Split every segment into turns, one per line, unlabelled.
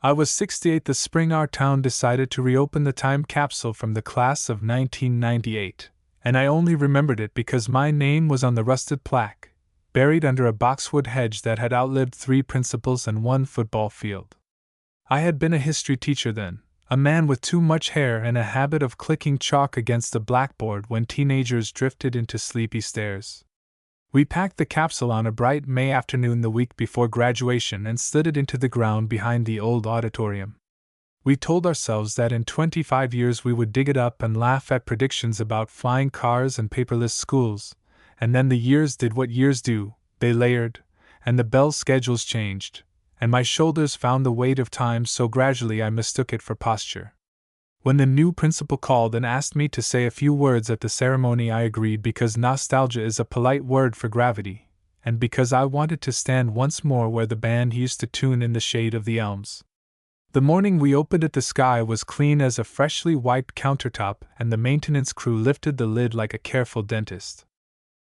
I was 68 the spring our town decided to reopen the time capsule from the class of 1998, and I only remembered it because my name was on the rusted plaque, buried under a boxwood hedge that had outlived 3 principals and 1 football field. I had been a history teacher then, a man with too much hair and a habit of clicking chalk against the blackboard when teenagers drifted into sleepy stares. We packed the capsule on a bright May afternoon the week before graduation and slid it into the ground behind the old auditorium. We told ourselves that in 25 years we would dig it up and laugh at predictions about flying cars and paperless schools, and then the years did what years do, they layered, and the bell schedules changed, and my shoulders found the weight of time so gradually I mistook it for posture. When the new principal called and asked me to say a few words at the ceremony, I agreed because nostalgia is a polite word for gravity, and because I wanted to stand once more where the band used to tune in the shade of the elms. The morning we opened it, the sky was clean as a freshly wiped countertop, and the maintenance crew lifted the lid like a careful dentist.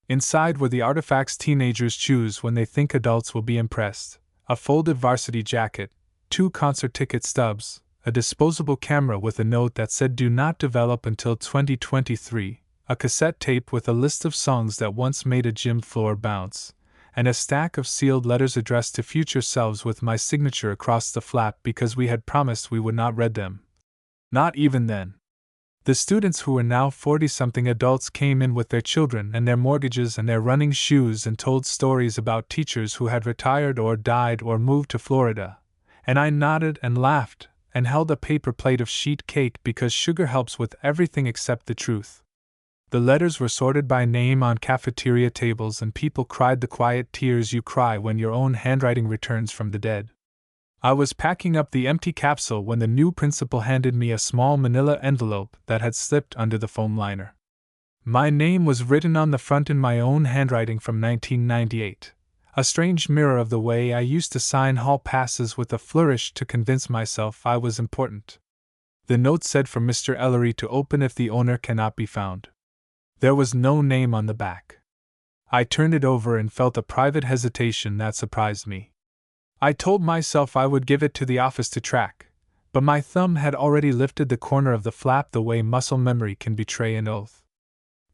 Inside were the artifacts teenagers choose when they think adults will be impressed: a folded varsity jacket, 2 concert ticket stubs, a disposable camera with a note that said "Do not develop until 2023, a cassette tape with a list of songs that once made a gym floor bounce, and a stack of sealed letters addressed to future selves with my signature across the flap because we had promised we would not read them. Not even then. The students who were now 40-something adults came in with their children and their mortgages and their running shoes and told stories about teachers who had retired or died or moved to Florida, and I nodded and laughed and held a paper plate of sheet cake because sugar helps with everything except the truth. The letters were sorted by name on cafeteria tables, and people cried the quiet tears you cry when your own handwriting returns from the dead. I was packing up the empty capsule when the new principal handed me a small manila envelope that had slipped under the foam liner. My name was written on the front in my own handwriting from 1998. A strange mirror of the way I used to sign hall passes with a flourish to convince myself I was important. The note said for Mr. Ellery to open if the owner cannot be found. There was no name on the back. I turned it over and felt a private hesitation that surprised me. I told myself I would give it to the office to track, but my thumb had already lifted the corner of the flap the way muscle memory can betray an oath.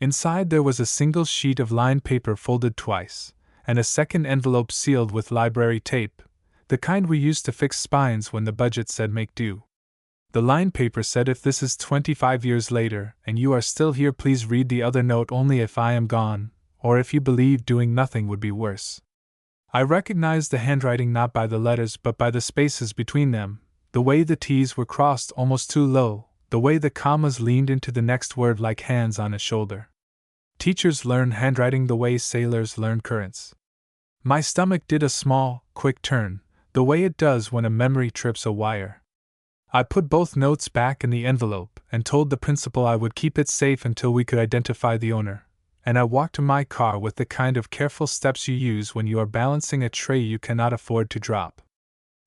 Inside there was a single sheet of lined paper folded twice, and a second envelope sealed with library tape, the kind we used to fix spines when the budget said make do. The lined paper said, "If this is 25 years later and you are still here, please read the other note only if I am gone, or if you believe doing nothing would be worse." I recognized the handwriting not by the letters but by the spaces between them, the way the T's were crossed almost too low, the way the commas leaned into the next word like hands on a shoulder. Teachers learn handwriting the way sailors learn currents. My stomach did a small, quick turn, the way it does when a memory trips a wire. I put both notes back in the envelope and told the principal I would keep it safe until we could identify the owner, and I walked to my car with the kind of careful steps you use when you are balancing a tray you cannot afford to drop.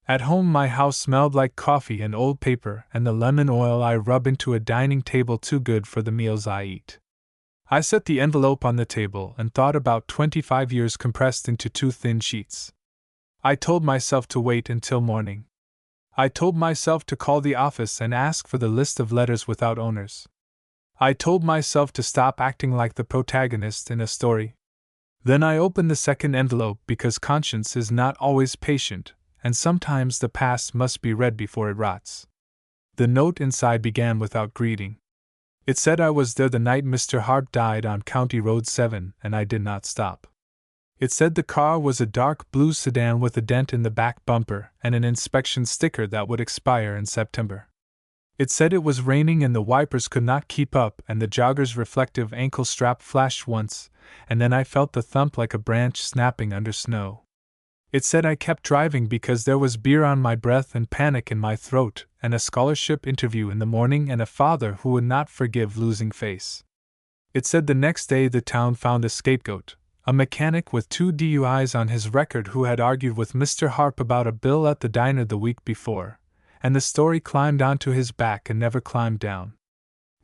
At home, my house smelled like coffee and old paper and the lemon oil I rub into a dining table too good for the meals I eat. I set the envelope on the table and thought about 25 years compressed into 2 thin sheets. I told myself to wait until morning. I told myself to call the office and ask for the list of letters without owners. I told myself to stop acting like the protagonist in a story. Then I opened the second envelope because conscience is not always patient, and sometimes the past must be read before it rots. The note inside began without greeting. It said I was there the night Mr. Hart died on County Road 7, and I did not stop. It said the car was a dark blue sedan with a dent in the back bumper and an inspection sticker that would expire in September. It said it was raining and the wipers could not keep up, and the jogger's reflective ankle strap flashed once, and then I felt the thump like a branch snapping under snow. It said I kept driving because there was beer on my breath and panic in my throat, and a scholarship interview in the morning and a father who would not forgive losing face. It said the next day the town found a scapegoat, a mechanic with 2 DUIs on his record who had argued with Mr. Harp about a bill at the diner the week before, and the story climbed onto his back and never climbed down.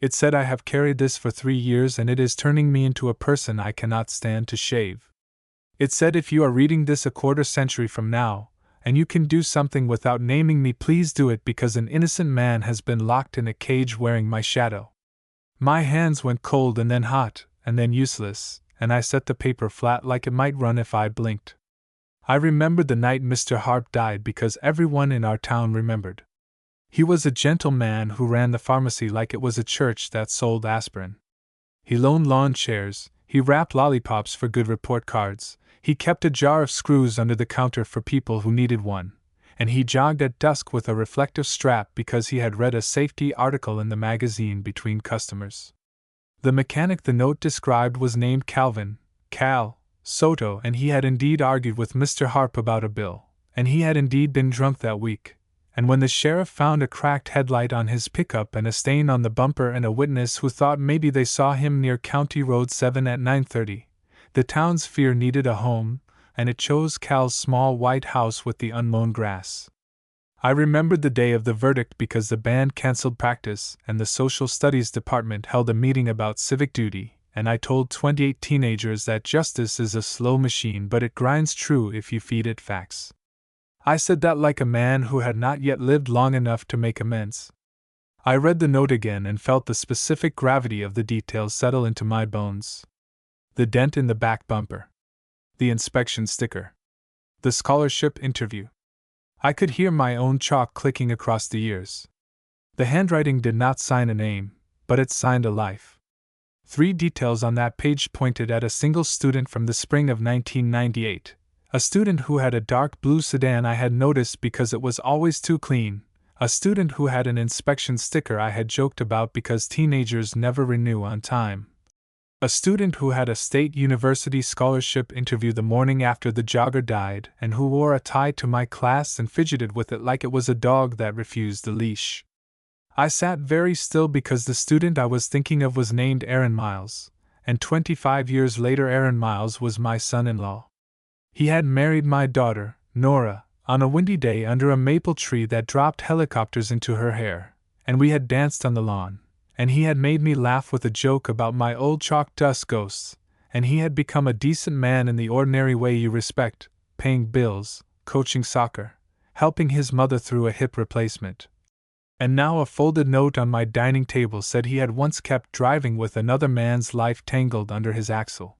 It said I have carried this for 3 years and it is turning me into a person I cannot stand to shave. It said if you are reading this a quarter century from now, and you can do something without naming me, please do it, because an innocent man has been locked in a cage wearing my shadow." My hands went cold and then hot, and then useless, and I set the paper flat like it might run if I blinked. I remembered the night Mr. Harp died because everyone in our town remembered. He was a gentle man who ran the pharmacy like it was a church that sold aspirin. He loaned lawn chairs, he wrapped lollipops for good report cards, he kept a jar of screws under the counter for people who needed one, and he jogged at dusk with a reflective strap because he had read a safety article in the magazine between customers. The mechanic the note described was named Calvin, Cal, Soto, and he had indeed argued with Mr. Harp about a bill, and he had indeed been drunk that week. And when the sheriff found a cracked headlight on his pickup and a stain on the bumper and a witness who thought maybe they saw him near County Road 7 at 9:30, the town's fear needed a home, and it chose Cal's small white house with the unmown grass. I remembered the day of the verdict because the band canceled practice and the social studies department held a meeting about civic duty, and I told 28 teenagers that justice is a slow machine but it grinds true if you feed it facts. I said that like a man who had not yet lived long enough to make amends. I read the note again and felt the specific gravity of the details settle into my bones. The dent in the back bumper. The inspection sticker. The scholarship interview. I could hear my own chalk clicking across the years. The handwriting did not sign a name, but it signed a life. 3 details on that page pointed at a single student from the spring of 1998, a student who had a dark blue sedan I had noticed because it was always too clean, a student who had an inspection sticker I had joked about because teenagers never renew on time, a student who had a state university scholarship interview the morning after the jogger died and who wore a tie to my class and fidgeted with it like it was a dog that refused the leash. I sat very still because the student I was thinking of was named Aaron Miles, and 25 years later Aaron Miles was my son-in-law. He had married my daughter, Nora, on a windy day under a maple tree that dropped helicopters into her hair, and we had danced on the lawn, and he had made me laugh with a joke about my old chalk dust ghosts, and he had become a decent man in the ordinary way you respect, paying bills, coaching soccer, helping his mother through a hip replacement. And now a folded note on my dining table said he had once kept driving with another man's life tangled under his axle.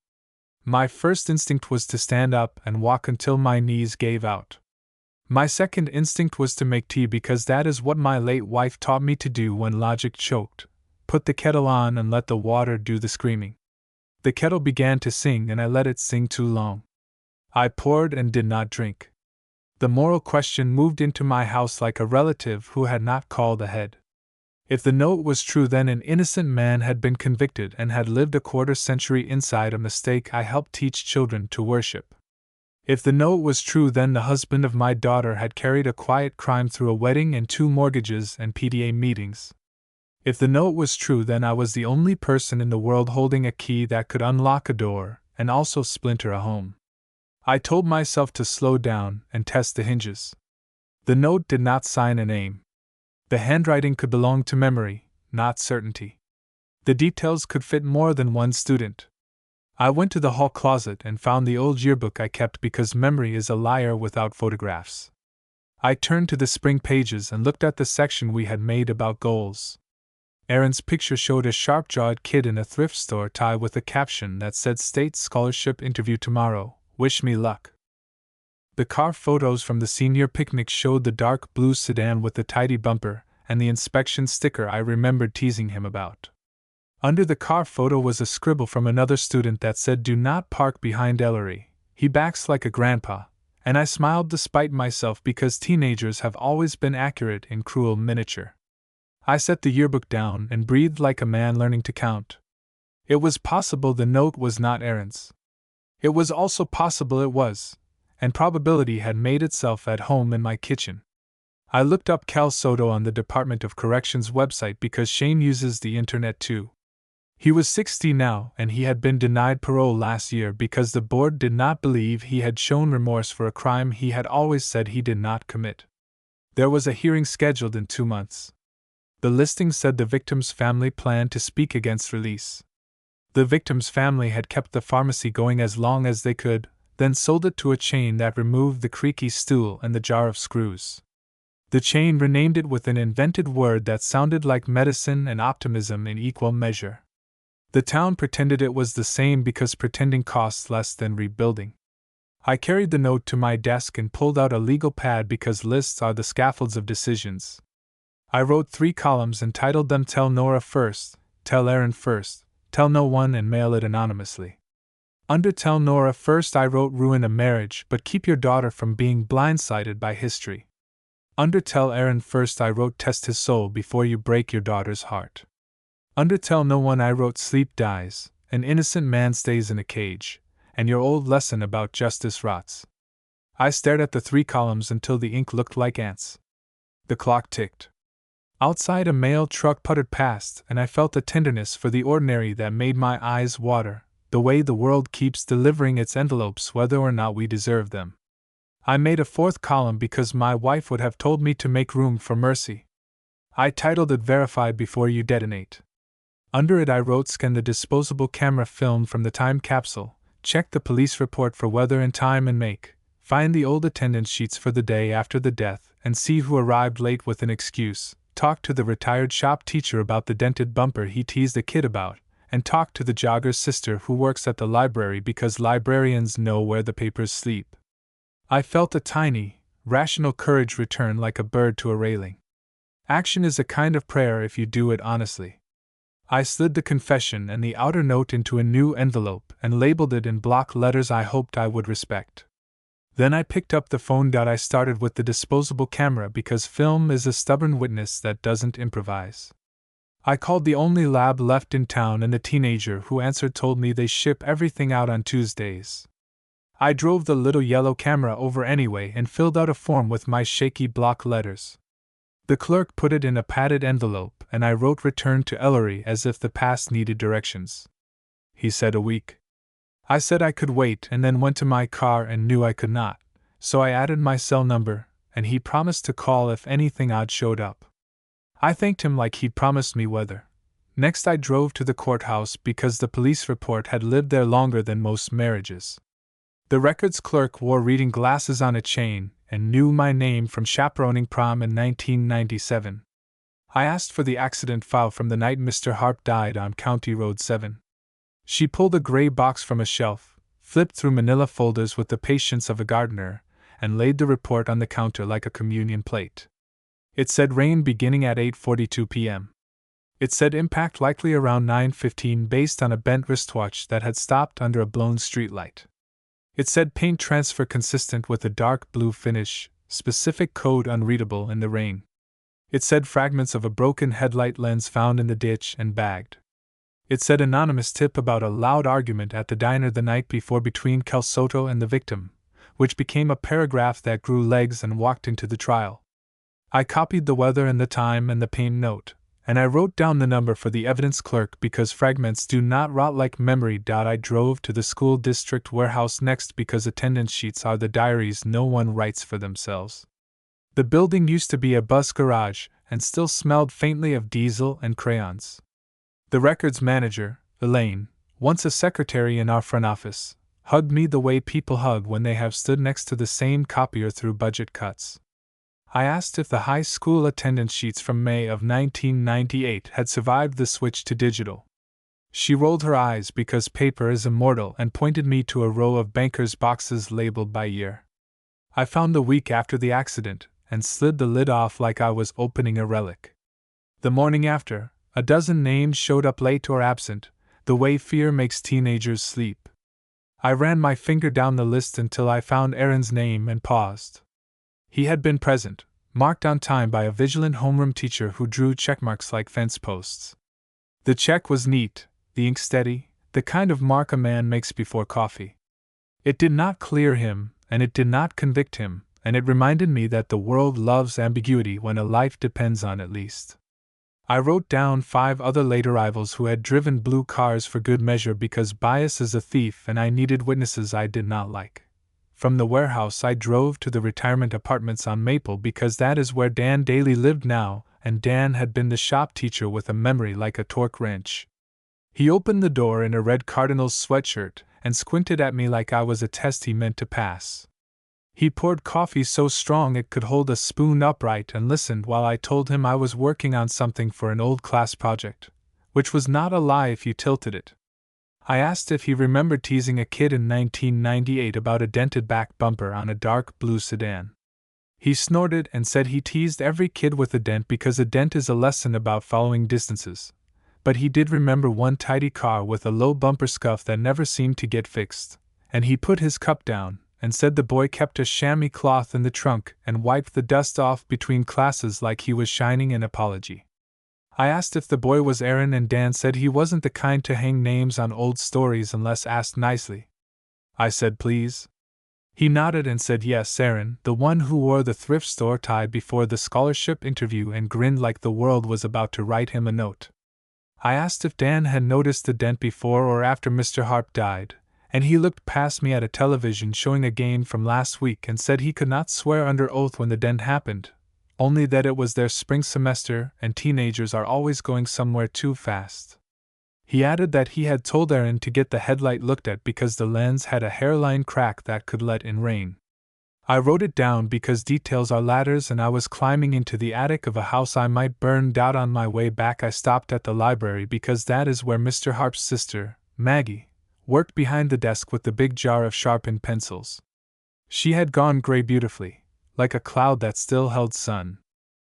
My first instinct was to stand up and walk until my knees gave out. My second instinct was to make tea because that is what my late wife taught me to do when logic choked. Put the kettle on and let the water do the screaming. The kettle began to sing and I let it sing too long. I poured and did not drink. The moral question moved into my house like a relative who had not called ahead. If the note was true, then an innocent man had been convicted and had lived a quarter century inside a mistake I helped teach children to worship. If the note was true, then the husband of my daughter had carried a quiet crime through a wedding and 2 mortgages and PTA meetings. If the note was true, then I was the only person in the world holding a key that could unlock a door and also splinter a home. I told myself to slow down and test the hinges. The note did not sign a name. The handwriting could belong to memory, not certainty. The details could fit more than one student. I went to the hall closet and found the old yearbook I kept because memory is a liar without photographs. I turned to the spring pages and looked at the section we had made about goals. Aaron's picture showed a sharp-jawed kid in a thrift store tie with a caption that said "State Scholarship Interview Tomorrow. Wish me luck." The car photos from the senior picnic showed the dark blue sedan with the tidy bumper and the inspection sticker I remembered teasing him about. Under the car photo was a scribble from another student that said "Do not park behind Ellery. He backs like a grandpa," and I smiled despite myself because teenagers have always been accurate in cruel miniature. I set the yearbook down and breathed like a man learning to count. It was possible the note was not Aaron's. It was also possible it was, and probability had made itself at home in my kitchen. I looked up Cal Soto on the Department of Corrections website because Shane uses the internet too. He was 60 now, and he had been denied parole last year because the board did not believe he had shown remorse for a crime he had always said he did not commit. There was a hearing scheduled in 2 months. The listing said the victim's family planned to speak against release. The victim's family had kept the pharmacy going as long as they could, then sold it to a chain that removed the creaky stool and the jar of screws. The chain renamed it with an invented word that sounded like medicine and optimism in equal measure. The town pretended it was the same because pretending costs less than rebuilding. I carried the note to my desk and pulled out a legal pad because lists are the scaffolds of decisions. I wrote 3 columns and titled them Tell Nora First, Tell Aaron First, Tell No One, and mail it anonymously. Under Tell Nora First I wrote Ruin a marriage but keep your daughter from being blindsided by history. Under Tell Aaron First I wrote Test his soul before you break your daughter's heart. Under Tell No One I wrote Sleep dies, an innocent man stays in a cage, and your old lesson about justice rots. I stared at the 3 columns until the ink looked like ants. The clock ticked. Outside a mail truck puttered past and I felt a tenderness for the ordinary that made my eyes water, the way the world keeps delivering its envelopes whether or not we deserve them. I made a 4th column because my wife would have told me to make room for mercy. I titled it Verified Before You Detonate. Under it I wrote Scan the disposable camera film from the time capsule, check the police report for weather and time and make, find the old attendance sheets for the day after the death and see who arrived late with an excuse, talk to the retired shop teacher about the dented bumper he teased a kid about, and talk to the jogger's sister who works at the library because librarians know where the papers sleep. I felt a tiny, rational courage return like a bird to a railing. Action is a kind of prayer if you do it honestly. I slid the confession and the outer note into a new envelope and labeled it in block letters I hoped I would respect. Then I picked up the phone. I started with the disposable camera because film is a stubborn witness that doesn't improvise. I called the only lab left in town and the teenager who answered told me they ship everything out on Tuesdays. I drove the little yellow camera over anyway and filled out a form with my shaky block letters. The clerk put it in a padded envelope and I wrote Return to Ellery as if the past needed directions. He said a week. I said I could wait and then went to my car and knew I could not, so I added my cell number and he promised to call if anything odd showed up. I thanked him like he'd promised me weather. Next I drove to the courthouse because the police report had lived there longer than most marriages. The records clerk wore reading glasses on a chain and knew my name from chaperoning prom in 1997. I asked for the accident file from the night Mr. Harp died on County Road 7. She pulled a gray box from a shelf, flipped through manila folders with the patience of a gardener, and laid the report on the counter like a communion plate. It said rain beginning at 8:42 p.m. It said impact likely around 9:15 based on a bent wristwatch that had stopped under a blown streetlight. It said paint transfer consistent with a dark blue finish, specific code unreadable in the rain. It said fragments of a broken headlight lens found in the ditch and bagged. It said anonymous tip about a loud argument at the diner the night before between Kel Soto and the victim, which became a paragraph that grew legs and walked into the trial. I copied the weather and the time and the paint note, and I wrote down the number for the evidence clerk because fragments do not rot like memory. I drove to the school district warehouse next because attendance sheets are the diaries no one writes for themselves. The building used to be a bus garage and still smelled faintly of diesel and crayons. The records manager, Elaine, once a secretary in our front office, hugged me the way people hug when they have stood next to the same copier through budget cuts. I asked if the high school attendance sheets from May of 1998 had survived the switch to digital. She rolled her eyes because paper is immortal and pointed me to a row of bankers' boxes labeled by year. I found the week after the accident and slid the lid off like I was opening a relic. The morning after, a dozen names showed up late or absent, the way fear makes teenagers sleep. I ran my finger down the list until I found Aaron's name and paused. He had been present, marked on time by a vigilant homeroom teacher who drew checkmarks like fence posts. The check was neat, the ink steady, the kind of mark a man makes before coffee. It did not clear him, and it did not convict him, and it reminded me that the world loves ambiguity when a life depends on it least. I wrote down 5 other late arrivals who had driven blue cars for good measure because bias is a thief and I needed witnesses I did not like. From the warehouse I drove to the retirement apartments on Maple because that is where Dan Daly lived now, and Dan had been the shop teacher with a memory like a torque wrench. He opened the door in a red Cardinals sweatshirt and squinted at me like I was a test he meant to pass. He poured coffee so strong it could hold a spoon upright and listened while I told him I was working on something for an old class project, which was not a lie if you tilted it. I asked if he remembered teasing a kid in 1998 about a dented back bumper on a dark blue sedan. He snorted and said he teased every kid with a dent because a dent is a lesson about following distances. But he did remember one tidy car with a low bumper scuff that never seemed to get fixed, and he put his cup down and said the boy kept a chamois cloth in the trunk and wiped the dust off between classes like he was shining an apology. I asked if the boy was Aaron, and Dan said he wasn't the kind to hang names on old stories unless asked nicely. I said please. He nodded and said yes, Aaron, the one who wore the thrift store tie before the scholarship interview and grinned like the world was about to write him a note. I asked if Dan had noticed the dent before or after Mr. Harp died, and he looked past me at a television showing a game from last week and said he could not swear under oath when the dent happened, only that it was their spring semester and teenagers are always going somewhere too fast. He added that he had told Aaron to get the headlight looked at because the lens had a hairline crack that could let in rain. I wrote it down because details are ladders and I was climbing into the attic of a house I might burn down. On my way back I stopped at the library because that is where Mr. Harp's sister, Maggie, worked behind the desk with the big jar of sharpened pencils. She had gone gray beautifully, like a cloud that still held sun.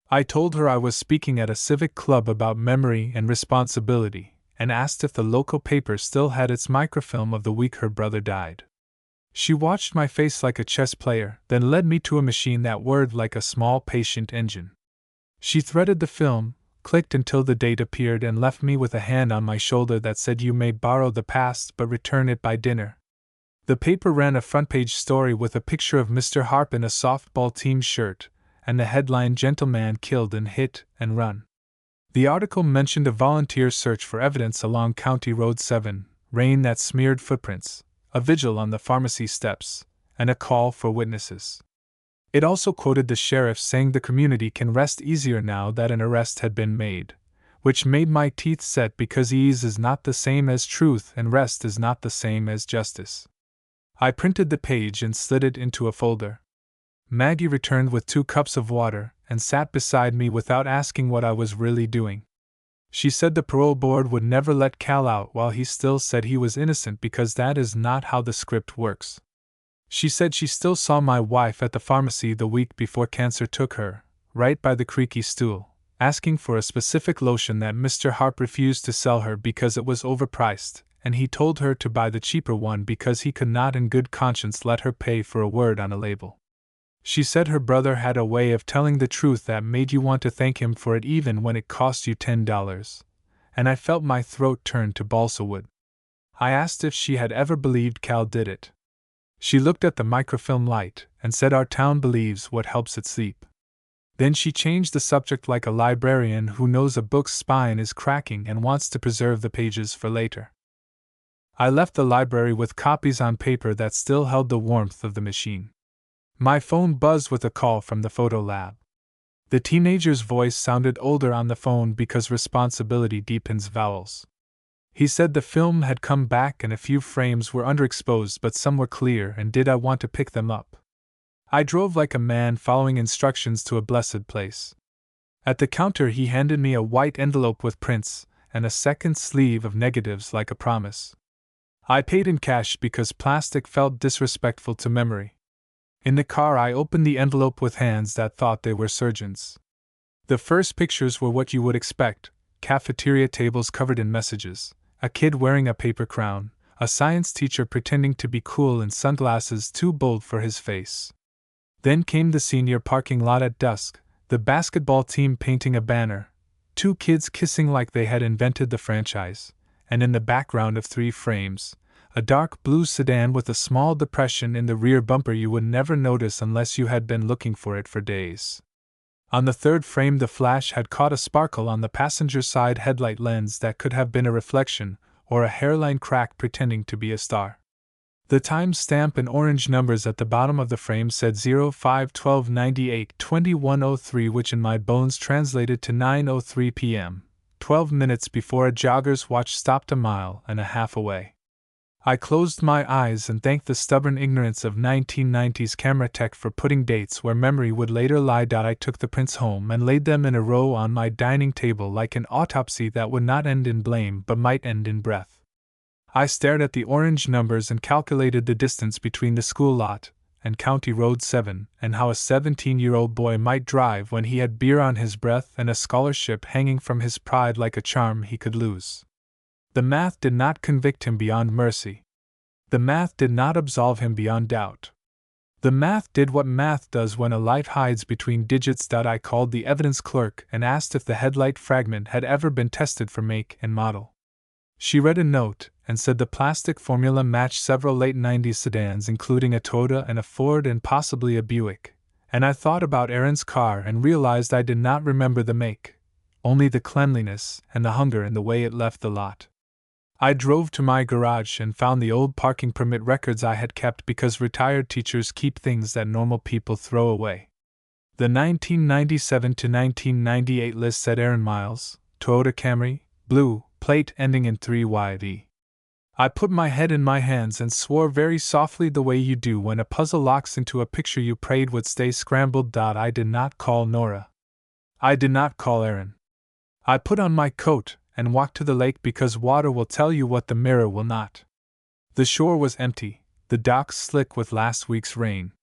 I told her I was speaking at a civic club about memory and responsibility, and asked if the local paper still had its microfilm of the week her brother died. She watched my face like a chess player, then led me to a machine that whirred like a small patient engine. She threaded the film, clicked until the date appeared, and left me with a hand on my shoulder that said, "You may borrow the past but return it by dinner." The paper ran a front-page story with a picture of Mr. Harp in a softball team shirt, and the headline, "Gentleman Killed in Hit and Run." The article mentioned a volunteer search for evidence along County Road 7, rain that smeared footprints, a vigil on the pharmacy steps, and a call for witnesses. It also quoted the sheriff saying the community can rest easier now that an arrest had been made, which made my teeth set because ease is not the same as truth and rest is not the same as justice. I printed the page and slid it into a folder. Maggie returned with 2 cups of water and sat beside me without asking what I was really doing. She said the parole board would never let Cal out while he still said he was innocent because that is not how the script works. She said she still saw my wife at the pharmacy the week before cancer took her, right by the creaky stool, asking for a specific lotion that Mr. Harp refused to sell her because it was overpriced, and he told her to buy the cheaper one because he could not in good conscience let her pay for a word on a label. She said her brother had a way of telling the truth that made you want to thank him for it even when it cost you $10, and I felt my throat turn to balsa wood. I asked if she had ever believed Cal did it. She looked at the microfilm light and said our town believes what helps it sleep. Then she changed the subject like a librarian who knows a book's spine is cracking and wants to preserve the pages for later. I left the library with copies on paper that still held the warmth of the machine. My phone buzzed with a call from the photo lab. The teenager's voice sounded older on the phone because responsibility deepens vowels. He said the film had come back and a few frames were underexposed but some were clear, and did I want to pick them up? I drove like a man following instructions to a blessed place. At the counter he handed me a white envelope with prints and a second sleeve of negatives like a promise. I paid in cash because plastic felt disrespectful to memory. In the car I opened the envelope with hands that thought they were surgeons. The first pictures were what you would expect: cafeteria tables covered in messages, a kid wearing a paper crown, a science teacher pretending to be cool in sunglasses too bold for his face. Then came the senior parking lot at dusk, the basketball team painting a banner, 2 kids kissing like they had invented the franchise, and in the background of 3 frames, a dark blue sedan with a small depression in the rear bumper you would never notice unless you had been looking for it for days. On the 3rd frame the flash had caught a sparkle on the passenger side headlight lens that could have been a reflection, or a hairline crack pretending to be a star. The time stamp and orange numbers at the bottom of the frame said 05/12/98 2103, which in my bones translated to 9:03 p.m., 12 minutes before a jogger's watch stopped a mile and a half away. I closed my eyes and thanked the stubborn ignorance of 1990s camera tech for putting dates where memory would later lie. I took the prints home and laid them in a row on my dining table like an autopsy that would not end in blame but might end in breath. I stared at the orange numbers and calculated the distance between the school lot and County Road 7 and how a 17-year-old boy might drive when he had beer on his breath and a scholarship hanging from his pride like a charm he could lose. The math did not convict him beyond mercy. The math did not absolve him beyond doubt. The math did what math does when a light hides between digits. I called the evidence clerk and asked if the headlight fragment had ever been tested for make and model. She read a note and said the plastic formula matched several late 90s sedans, including a Toyota and a Ford and possibly a Buick. And I thought about Aaron's car and realized I did not remember the make, only the cleanliness and the hunger in the way it left the lot. I drove to my garage and found the old parking permit records I had kept because retired teachers keep things that normal people throw away. The 1997 to 1998 list said Aaron Miles, Toyota Camry, blue, plate ending in 3YD. I put my head in my hands and swore very softly, the way you do when a puzzle locks into a picture you prayed would stay scrambled. I did not call Nora. I did not call Aaron. I put on my coat and walked to the lake because water will tell you what the mirror will not. The shore was empty, the docks slick with last week's rain.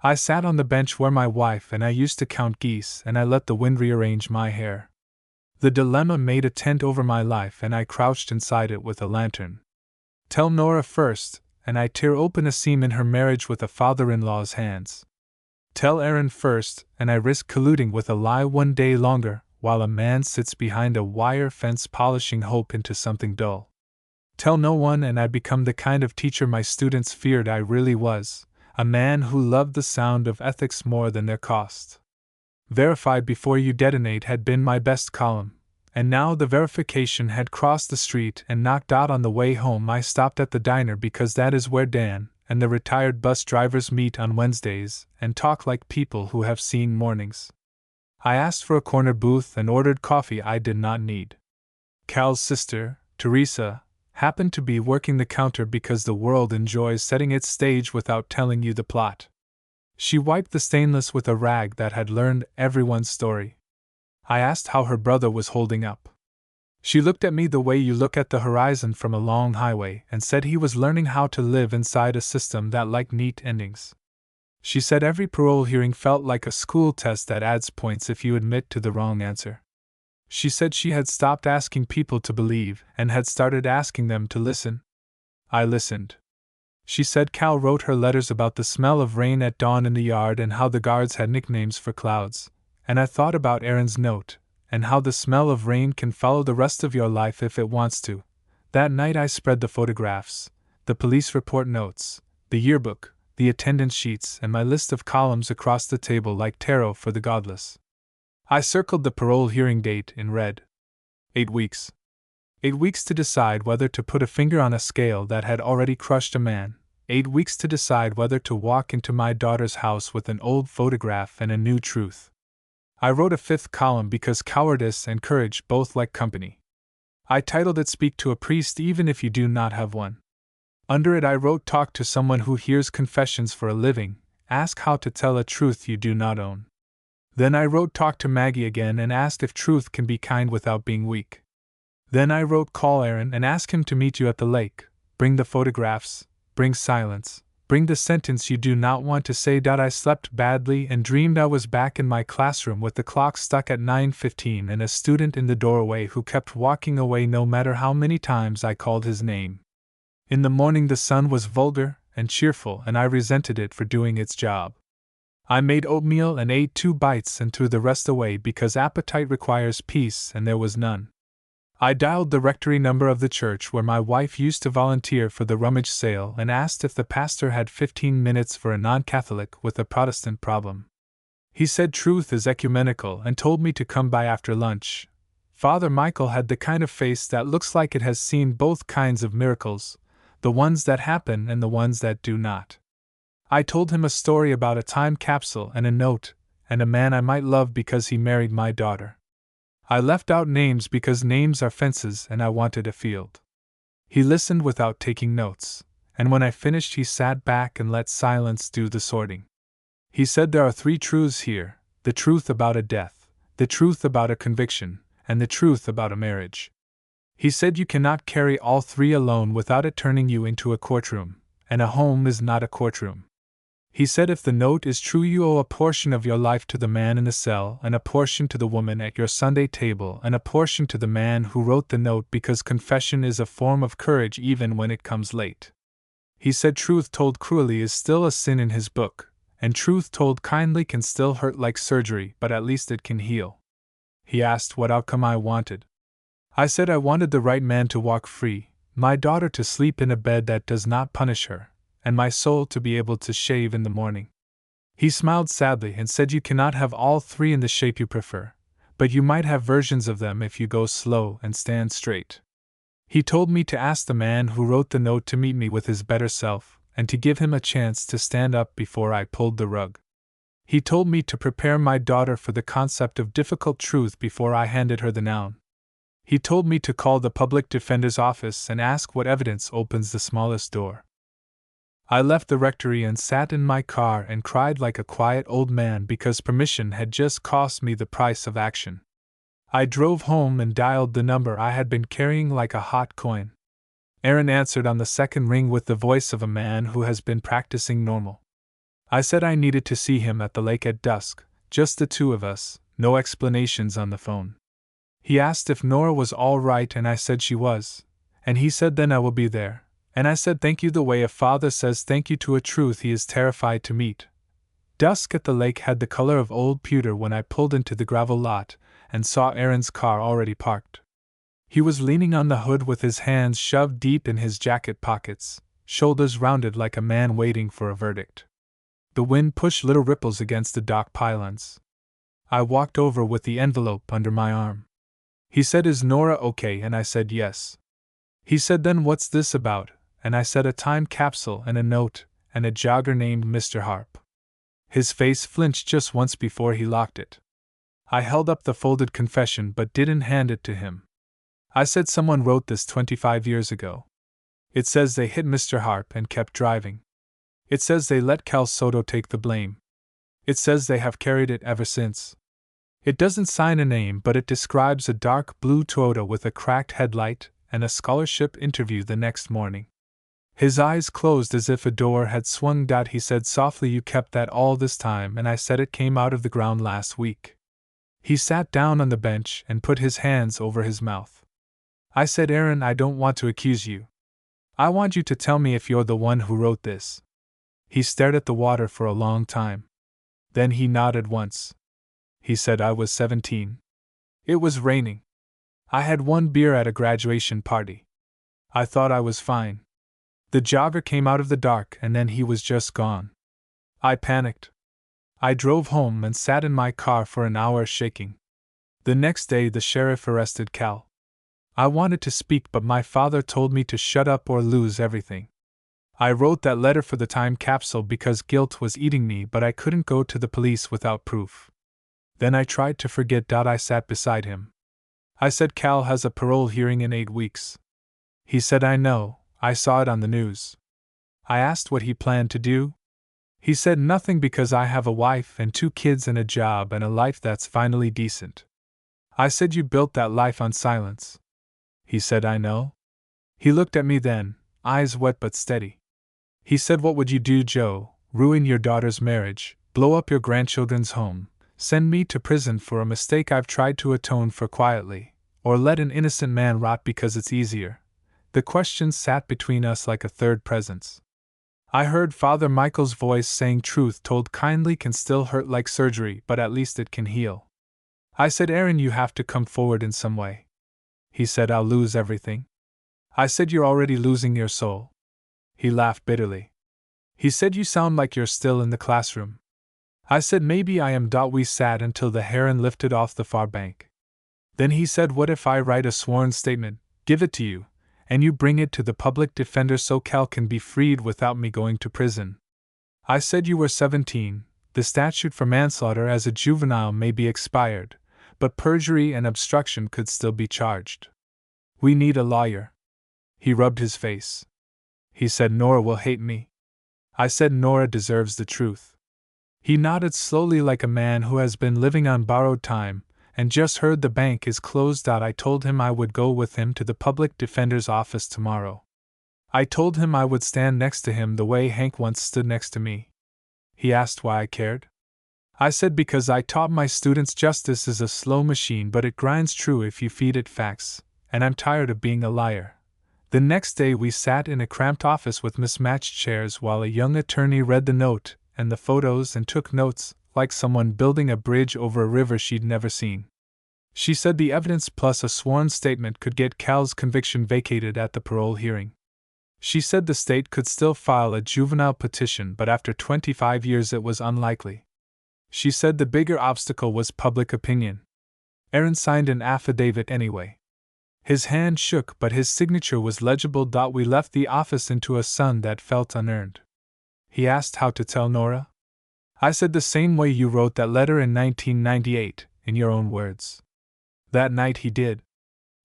I sat on the bench where my wife and I used to count geese, and I let the wind rearrange my hair. The dilemma made a tent over my life and I crouched inside it with a lantern. Tell Nora first, and I tear open a seam in her marriage with a father-in-law's hands. Tell Aaron first, and I risk colluding with a lie one day longer, while a man sits behind a wire fence polishing hope into something dull. Tell no one and I become the kind of teacher my students feared I really was, a man who loved the sound of ethics more than their cost. Verified before you detonate had been my best column, and now the verification had crossed the street and knocked out on the way home. I stopped at the diner because that is where Dan and the retired bus drivers meet on Wednesdays and talk like people who have seen mornings. I asked for a corner booth and ordered coffee I did not need. Cal's sister, Teresa, happened to be working the counter because the world enjoys setting its stage without telling you the plot. She wiped the stainless with a rag that had learned everyone's story. I asked how her brother was holding up. She looked at me the way you look at the horizon from a long highway and said he was learning how to live inside a system that liked neat endings. She said every parole hearing felt like a school test that adds points if you admit to the wrong answer. She said she had stopped asking people to believe and had started asking them to listen. I listened. She said Cal wrote her letters about the smell of rain at dawn in the yard and how the guards had nicknames for clouds, and I thought about Aaron's note and how the smell of rain can follow the rest of your life if it wants to. That night I spread the photographs, the police report notes, the yearbook, the attendance sheets, and my list of columns across the table like tarot for the godless. I circled the parole hearing date in red. 8 weeks. 8 weeks to decide whether to put a finger on a scale that had already crushed a man. 8 weeks to decide whether to walk into my daughter's house with an old photograph and a new truth. I wrote a 5th column because cowardice and courage both like company. I titled it Speak to a Priest Even If You Do Not Have One. Under it I wrote Talk to Someone Who Hears Confessions for a Living, Ask How to Tell a Truth You Do Not Own. Then I wrote Talk to Maggie again and asked if truth can be kind without being weak. Then I wrote Call Aaron and ask him to meet you at the lake, bring the photographs, bring silence, bring the sentence you do not want to say. I slept badly and dreamed I was back in my classroom with the clock stuck at 9:15 and a student in the doorway who kept walking away no matter how many times I called his name. In the morning the sun was vulgar and cheerful and I resented it for doing its job. I made oatmeal and ate 2 bites and threw the rest away because appetite requires peace and there was none. I dialed the rectory number of the church where my wife used to volunteer for the rummage sale and asked if the pastor had 15 minutes for a non-Catholic with a Protestant problem. He said truth is ecumenical and told me to come by after lunch. Father Michael had the kind of face that looks like it has seen both kinds of miracles, the ones that happen and the ones that do not. I told him a story about a time capsule and a note, and a man I might love because he married my daughter. I left out names because names are fences and I wanted a field. He listened without taking notes, and when I finished, he sat back and let silence do the sorting. He said there are 3 truths here: the truth about a death, the truth about a conviction, and the truth about a marriage. He said you cannot carry all 3 alone without it turning you into a courtroom, and a home is not a courtroom. He said if the note is true, you owe a portion of your life to the man in the cell, and a portion to the woman at your Sunday table, and a portion to the man who wrote the note, because confession is a form of courage even when it comes late. He said truth told cruelly is still a sin in his book, and truth told kindly can still hurt like surgery, but at least it can heal. He asked what outcome I wanted. I said I wanted the right man to walk free, my daughter to sleep in a bed that does not punish her, and my soul to be able to shave in the morning. He smiled sadly and said you cannot have all 3 in the shape you prefer, but you might have versions of them if you go slow and stand straight. He told me to ask the man who wrote the note to meet me with his better self, and to give him a chance to stand up before I pulled the rug. He told me to prepare my daughter for the concept of difficult truth before I handed her the noun. He told me to call the public defender's office and ask what evidence opens the smallest door. I left the rectory and sat in my car and cried like a quiet old man because permission had just cost me the price of action. I drove home and dialed the number I had been carrying like a hot coin. Aaron answered on the second ring with the voice of a man who has been practicing normal. I said I needed to see him at the lake at dusk, just the 2 of us, no explanations on the phone. He asked if Nora was all right and I said she was, and he said then I will be there. And I said thank you the way a father says thank you to a truth he is terrified to meet. Dusk at the lake had the color of old pewter when I pulled into the gravel lot and saw Aaron's car already parked. He was leaning on the hood with his hands shoved deep in his jacket pockets, shoulders rounded like a man waiting for a verdict. The wind pushed little ripples against the dock pylons. I walked over with the envelope under my arm. He said, "Is Nora okay?" and I said yes. He said, "Then what's this about?" and I said, "A time capsule and a note, and a jogger named Mr. Harp." His face flinched just once before he locked it. I held up the folded confession but didn't hand it to him. I said someone wrote this 25 years ago. It says they hit Mr. Harp and kept driving. It says they let Cal Soto take the blame. It says they have carried it ever since. It doesn't sign a name, but it describes a dark blue Toyota with a cracked headlight and a scholarship interview the next morning. His eyes closed as if a door had swung out. He said softly, "You kept that all this time?" and I said, "It came out of the ground last week." He sat down on the bench and put his hands over his mouth. I said, "Aaron, I don't want to accuse you. I want you to tell me if you're the one who wrote this." He stared at the water for a long time. Then he nodded once. He said, "I was 17. It was raining. I had one beer at a graduation party. I thought I was fine. The jogger came out of the dark and then he was just gone. I panicked. I drove home and sat in my car for an hour shaking. The next day the sheriff arrested Cal. I wanted to speak, but my father told me to shut up or lose everything. I wrote that letter for the time capsule because guilt was eating me, but I couldn't go to the police without proof. Then I tried to forget. I sat beside him. I said, "Cal has a parole hearing in 8 weeks. He said, "I know, I saw it on the news." I asked what he planned to do. He said, "Nothing, because I have a wife and 2 kids and a job and a life that's finally decent." I said, "You built that life on silence." He said, "I know." He looked at me then, eyes wet but steady. He said, "What would you do, Joe? Ruin your daughter's marriage, blow up your grandchildren's home, send me to prison for a mistake I've tried to atone for quietly, or let an innocent man rot because it's easier?" The questions sat between us like a third presence. I heard Father Michael's voice saying truth told kindly can still hurt like surgery, but at least it can heal. I said, "Aaron, you have to come forward in some way." He said, "I'll lose everything." I said, "You're already losing your soul." He laughed bitterly. He said, "You sound like you're still in the classroom." I said, "Maybe I am." We sat until the heron lifted off the far bank. Then he said, "What if I write a sworn statement, give it to you, and you bring it to the public defender so Cal can be freed without me going to prison?" I said, "You were 17, the statute for manslaughter as a juvenile may be expired, but perjury and obstruction could still be charged. We need a lawyer. He rubbed his face. He said Nora will hate me. I said Nora deserves the truth. He nodded slowly like a man who has been living on borrowed time, and just heard the bank is closed out. I told him I would go with him to the public defender's office tomorrow. I told him I would stand next to him the way Hank once stood next to me. He asked why I cared. I said because I taught my students justice is a slow machine but it grinds true if you feed it facts, and I'm tired of being a liar. The next day we sat in a cramped office with mismatched chairs while a young attorney read the note and the photos and took notes, like someone building a bridge over a river she'd never seen. She said the evidence plus a sworn statement could get Cal's conviction vacated at the parole hearing. She said the state could still file a juvenile petition, but after 25 years it was unlikely. She said the bigger obstacle was public opinion. Aaron signed an affidavit anyway. His hand shook, but his signature was legible. We left the office into a sun that felt unearned. He asked how to tell Nora. I said the same way you wrote that letter in 1998, in your own words. That night he did.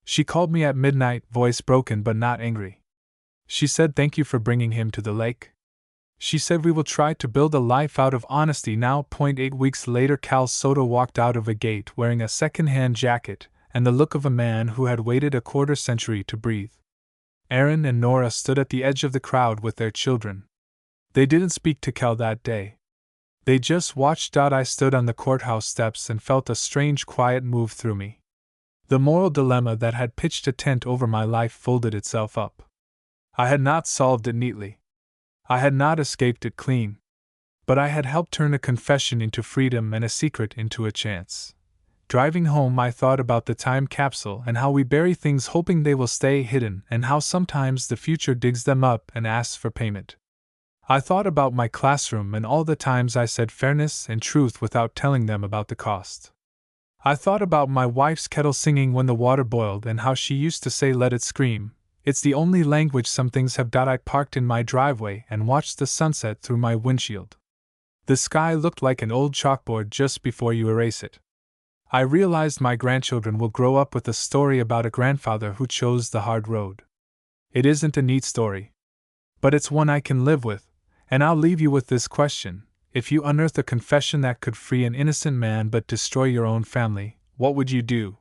She called me at midnight, voice broken but not angry. She said thank you for bringing him to the lake. She said we will try to build a life out of honesty now. 8 weeks later, Cal Soto walked out of a gate wearing a second-hand jacket and the look of a man who had waited a quarter century to breathe. Aaron and Nora stood at the edge of the crowd with their children. They didn't speak to Cal that day. They just watched. I stood on the courthouse steps and felt a strange quiet move through me. The moral dilemma that had pitched a tent over my life folded itself up. I had not solved it neatly. I had not escaped it clean. But I had helped turn a confession into freedom and a secret into a chance. Driving home, I thought about the time capsule and how we bury things hoping they will stay hidden, and how sometimes the future digs them up and asks for payment. I thought about my classroom and all the times I said fairness and truth without telling them about the cost. I thought about my wife's kettle singing when the water boiled and how she used to say let it scream. It's the only language some things have. I parked in my driveway and watched the sunset through my windshield. The sky looked like an old chalkboard just before you erase it. I realized my grandchildren will grow up with a story about a grandfather who chose the hard road. It isn't a neat story, but it's one I can live with, and I'll leave you with this question. If you unearthed a confession that could free an innocent man but destroy your own family, what would you do?